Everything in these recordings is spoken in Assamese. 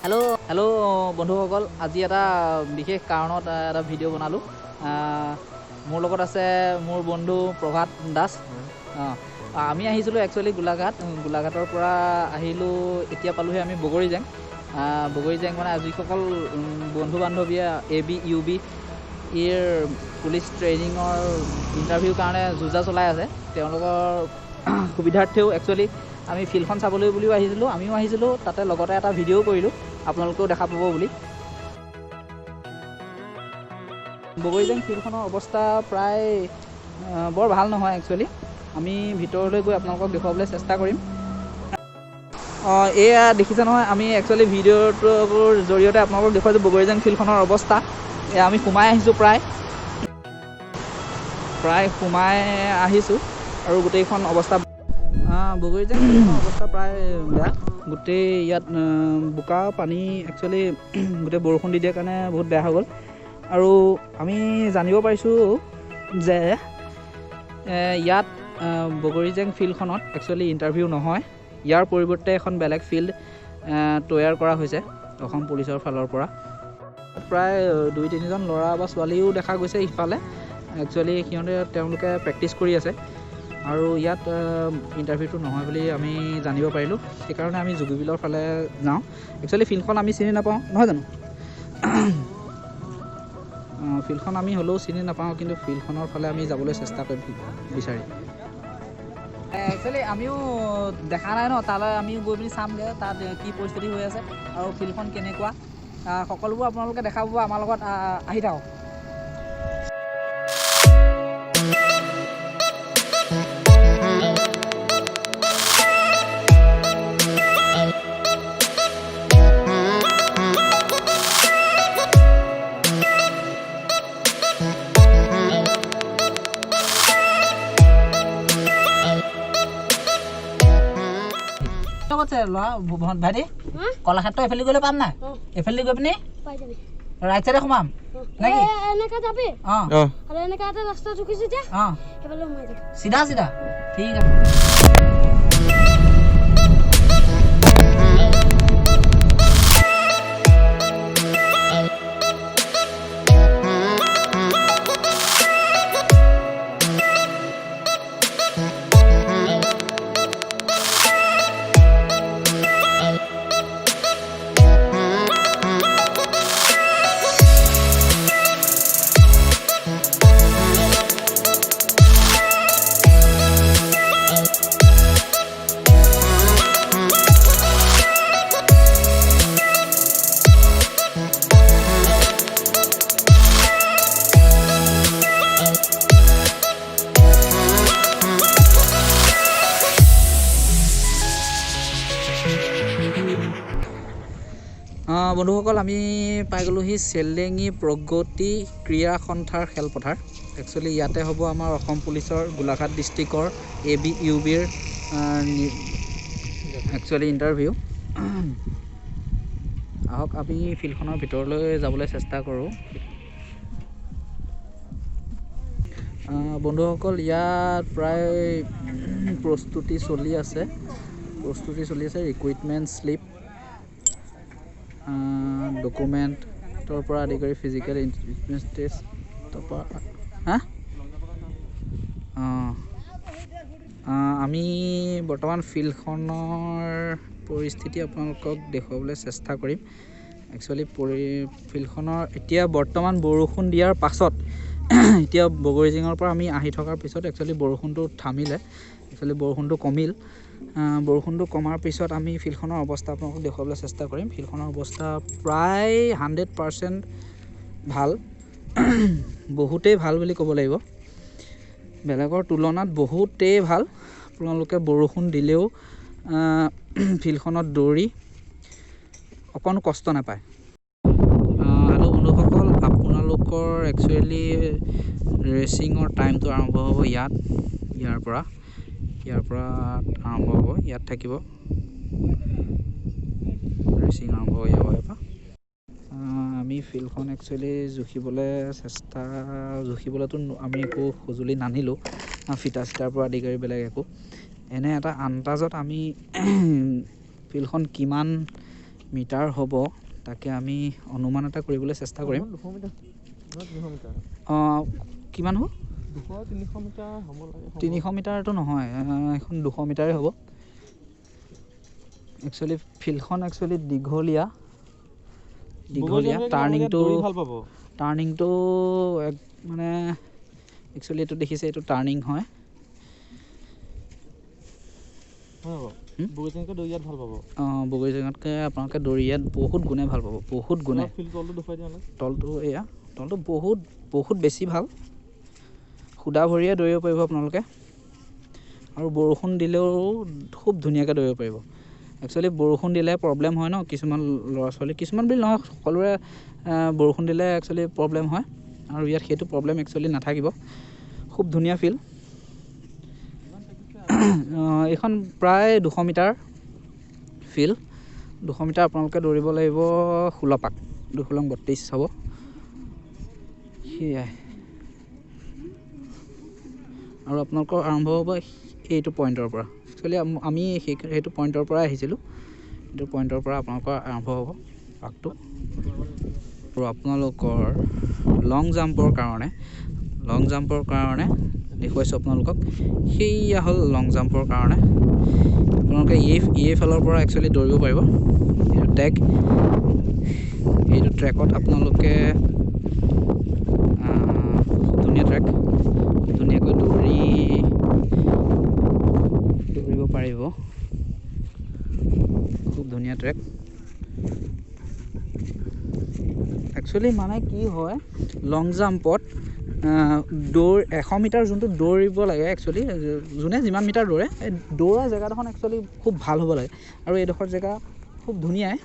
হেল্ল' বন্ধুসকল, আজি এটা বিশেষ কাৰণত এটা ভিডিঅ' বনালোঁ। মোৰ লগত আছে মোৰ বন্ধু প্ৰভাত দাস। আমি আহিছিলোঁ একচুৱেলি গোলাঘাটৰ পৰা আহিলোঁ। এতিয়া পালোঁহি আমি বগৰীজেং মানে যিসকল বন্ধু বান্ধৱীয়ে AB UB পুলিচ ট্ৰেইনিঙৰ ইণ্টাৰভিউৰ কাৰণে যুঁজা চলাই আছে, তেওঁলোকৰ সুবিধাৰ্থেও একচুৱেলি আমি ফিল্ডখন চাবলৈ বুলিও আহিছিলোঁ। আমিও আহিছিলোঁ, তাতে লগতে এটা ভিডিঅ'ও কৰিলোঁ, আপোনালোকেও দেখা পাব বুলি। বগৰীজেং ফিল্ডখনৰ অৱস্থা প্ৰায় বৰ ভাল নহয় একচুৱেলি। আমি ভিতৰলৈ গৈ আপোনালোকক দেখুৱাবলৈ চেষ্টা কৰিম। এয়া দেখিছে নহয়, আমি একচুৱেলি ভিডিঅ'টোৰ জৰিয়তে আপোনালোকক দেখুৱাইছোঁ বগৰীজেং ফিল্ডখনৰ অৱস্থা। এয়া আমি সোমাই আহিছোঁ, প্ৰায় সোমাই আহিছোঁ আৰু গোটেইখন অৱস্থা বগৰীজেং ফিল্ডখনৰ অৱস্থা প্ৰায় বেয়া। গোটেই ইয়াত বোকা পানী একচুৱেলি গোটেই বৰষুণ দি দিয়াৰ কাৰণে বহুত বেয়া হৈ গ'ল। আৰু আমি জানিব পাৰিছোঁ যে ইয়াত বগৰীজেং ফিল্ডখনত একচুৱেলি ইণ্টাৰভিউ নহয়, ইয়াৰ পৰিৱৰ্তে এখন বেলেগ ফিল্ড তৈয়াৰ কৰা হৈছে অসম পুলিচৰ ফালৰ পৰা। প্ৰায় 2-3জন ল'ৰা বা ছোৱালীও দেখা গৈছে ইফালে। একচুৱেলি তেওঁলোকে প্ৰেক্টিছ কৰি আছে আৰু ইয়াত ইণ্টাৰভিউটো নহয় বুলি আমি জানিব পাৰিলোঁ। সেইকাৰণে আমি জুগীবিলৰ ফালে যাওঁ। একচুৱেলি ফিল্ডখন আমি চিনি নাপাওঁ, নহয় জানো? ফিল্ডখন আমি হ'লেও চিনি নাপাওঁ, কিন্তু ফিল্ডখনৰ ফালে আমি যাবলৈ চেষ্টা কৰিম বিচাৰি। একচুৱেলি আমিও দেখা নাই ন, তালৈ আমি গৈ পিনি চামগৈ তাত কি পৰিস্থিতি হৈ আছে আৰু ফিল্ডখন কেনেকুৱা, সকলোবোৰ আপোনালোকে দেখা পাব। আমাৰ লগত আহি থাকক। ভাইটি, কলাক্ষেত্ৰ এইফালে গ'লে পাম নাই? এইফালে গৈ পিনি ৰাইট চাইডে সোমাম নেকি? চিধা ঠিক আছে। বন্ধুসকল, আমি পাই গ'লোহি চেলেঙি প্ৰগতি ক্ৰীড়া সন্থাৰ খেলপথাৰ। একচুৱেলি ইয়াতে হ'ব আমাৰ অসম পুলিচৰ গোলাঘাট ডিষ্ট্ৰিক্টৰ AB UBৰ একচুৱেলি ইণ্টাৰভিউ। আহক আমি ফিল্ডখনৰ ভিতৰলৈ যাবলৈ চেষ্টা কৰোঁ। বন্ধুসকল, ইয়াত প্ৰায় প্ৰস্তুতি চলি আছে। ৰিক্ৰুইটমেণ্ট শ্লিপ, ডকুমেণ্টৰ পৰা আদি কৰি ফিজিকেল ইণ্টেলিজেঞ্চ টেষ্টৰ পৰা আমি বৰ্তমান ফিল্ডখনৰ পৰিস্থিতি আপোনালোকক দেখুৱাবলৈ চেষ্টা কৰিম। একচুৱেলি ফিল্ডখনৰ এতিয়া বৰ্তমান বৰষুণ দিয়াৰ পাছত, এতিয়া বগৰীজেঙৰ পৰা আমি আহি থকাৰ পিছত একচুৱেলি বৰষুণটো থামিলে, বৰষুণটো কমিল। বৰষুণটো কমাৰ পিছত আমি ফিল্ডখনৰ অৱস্থা আপোনালোকক দেখুৱাবলৈ চেষ্টা কৰিম। ফিল্ডখনৰ অৱস্থা প্ৰায় 100% ভাল, বহুতেই ভাল বুলি ক'ব লাগিব। বেলেগৰ তুলনাত বহুতেই ভাল। আপোনালোকে বৰষুণ দিলেও ফিল্ডখনত দৌৰি অকণো কষ্ট নাপায়। হেল্ল' বন্ধুসকল, আপোনালোকৰ একচুৱেলি ৰেচিঙৰ টাইমটো আৰম্ভ হ'ব ইয়াৰ পৰা আৰম্ভ হ'ব। ইয়াত থাকিব ৰেচিং আৰম্ভ হৈ যাব ইয়াৰ পৰা। আমি ফিল্ডখন একচুৱেলি জুখিবলৈতো আমি একো সঁজুলি নানিলোঁ, ফিটা চিটাৰ পৰা আদি কৰি বেলেগ একো। এনে এটা আন্দাজত আমি ফিল্ডখন কিমান মিটাৰ হ'ব তাকে আমি অনুমান এটা কৰিবলৈ চেষ্টা কৰিম। 200 মিটাৰ নহয় 300 মিটাৰ কিমান হ'ব? 200-300 মিটাৰ হ'ব লাগে। 300 মিটাৰটো নহয়, এখন 200 মিটাৰেই হ'ব। একচুৱেলি ফিল্ডখন একচুৱেলি দীঘলীয়া টাৰ্ণিংটো মানে একচুৱেলি এইটো দেখিছে, এইটো টাৰ্ণিং হয়। বগীজেঙতকৈ দৌৰি ইয়াত ভাল পাব। বগীজেঙতকৈ আপোনালোকে দৌৰি ইয়াত বহুত গুণে ভাল পাব, বহুত গুণে। তলটো এয়া তলটো বহুত বেছি ভাল। সুদা ভৰিয়ে দৌৰিব পাৰিব আপোনালোকে, আৰু বৰষুণ দিলেও খুব ধুনীয়াকৈ দৌৰিব পাৰিব। একচুৱেলি বৰষুণ দিলে প্ৰব্লেম হয় ন, কিছুমান ল'ৰা ছোৱালী, কিছুমান বুলি নহয় সকলোৰে বৰষুণ দিলে একচুৱেলি প্ৰব্লেম হয়, আৰু ইয়াত সেইটো প্ৰব্লেম একচুৱেলি নাথাকিব। খুব ধুনীয়া ফিল্ড। এইখন প্ৰায় 200 মিটাৰ ফিল্ড। 200 মিটাৰ আপোনালোকে দৌৰিব লাগিব 16 পাক, 2×32 হ'ব। সেয়াই, আৰু আপোনালোকৰ আৰম্ভ হ'ব এইটো পইণ্টৰ পৰা। একচুৱেলি আমি সেইটো পইণ্টৰ পৰাই আহিছিলোঁ, এইটো পইণ্টৰ পৰা আপোনালোকৰ আৰম্ভ হ'ব পাকটো। আৰু আপোনালোকৰ লং জাম্পৰ কাৰণে দেখুৱাইছোঁ আপোনালোকক। সেয়া হ'ল লং জাম্পৰ কাৰণে। আপোনালোকে এইফালৰ পৰা একচুৱেলি দৌৰিব পাৰিব। এইটো ট্ৰেকত আপোনালোকে ধুনীয়া ট্ৰেক, ধুনীয়াকৈ দৌৰিব পাৰিব। খুব ধুনীয়া ট্ৰেক। একচুৱেলি মানে কি হয়, লং জাম্পত 100 মিটাৰ যোনটো দৌৰিব লাগে, একচুৱেলি যোনে যিমান মিটাৰ দৌৰে, এই দৌৰা জেগাডোখন একচুৱেলি খুব ভাল হ'ব লাগে। আৰু এইডোখৰ জেগা খুব ধুনীয়াই।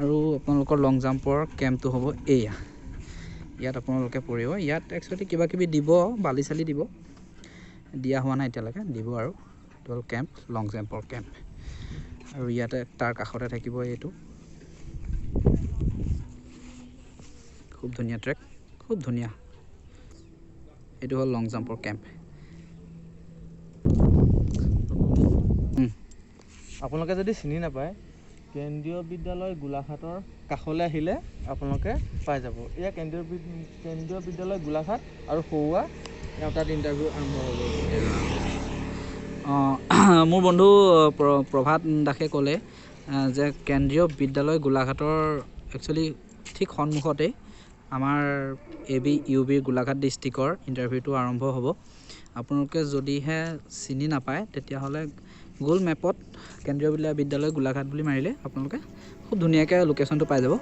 আৰু আপোনালোকৰ লং জাম্পৰ কেম্পটো হ'ব এয়া। ইয়াত আপোনালোকে পৰিব। ইয়াত একচুৱেলি কিবা কিবি দিব, বালি চালি দিব, দিয়া হোৱা নাই এতিয়ালৈকে, দিব। আৰু এইটো হ'ল কেম্প, লং জাম্পৰ কেম্প। আৰু ইয়াতে তাৰ কাষতে থাকিব এইটো। খুব ধুনীয়া ট্ৰেক, খুব ধুনীয়া। এইটো হ'ল লং জাম্পৰ কেম্প। আপোনালোকে যদি চিনি নাপায়, কেন্দ্ৰীয় বিদ্যালয় গোলাঘাটৰ কাষলৈ আহিলে আপোনালোকে পাই যাব। এয়া কেন্দ্ৰীয় বিদ্যালয় গোলাঘাট আৰু সৌৱা, তাত ইণ্টাৰভিউ আৰম্ভ হ'ব। মোৰ বন্ধু প্ৰভাত দাসে ক'লে যে কেন্দ্ৰীয় বিদ্যালয় গোলাঘাটৰ একচুৱেলি ঠিক সন্মুখতেই আমাৰ UB গোলাঘাট ডিষ্ট্ৰিক্টৰ ইণ্টাৰভিউটো আৰম্ভ হ'ব। আপোনালোকে যদিহে চিনি নাপায়, তেতিয়াহ'লে গুগল মেপত কেন্দ্ৰীয় বিদ্যালয় গোলাঘাট বুলি মাৰিলে আপোনালোকে খুব ধুনীয়াকৈ লোকেশ্যনটো পাই যাব।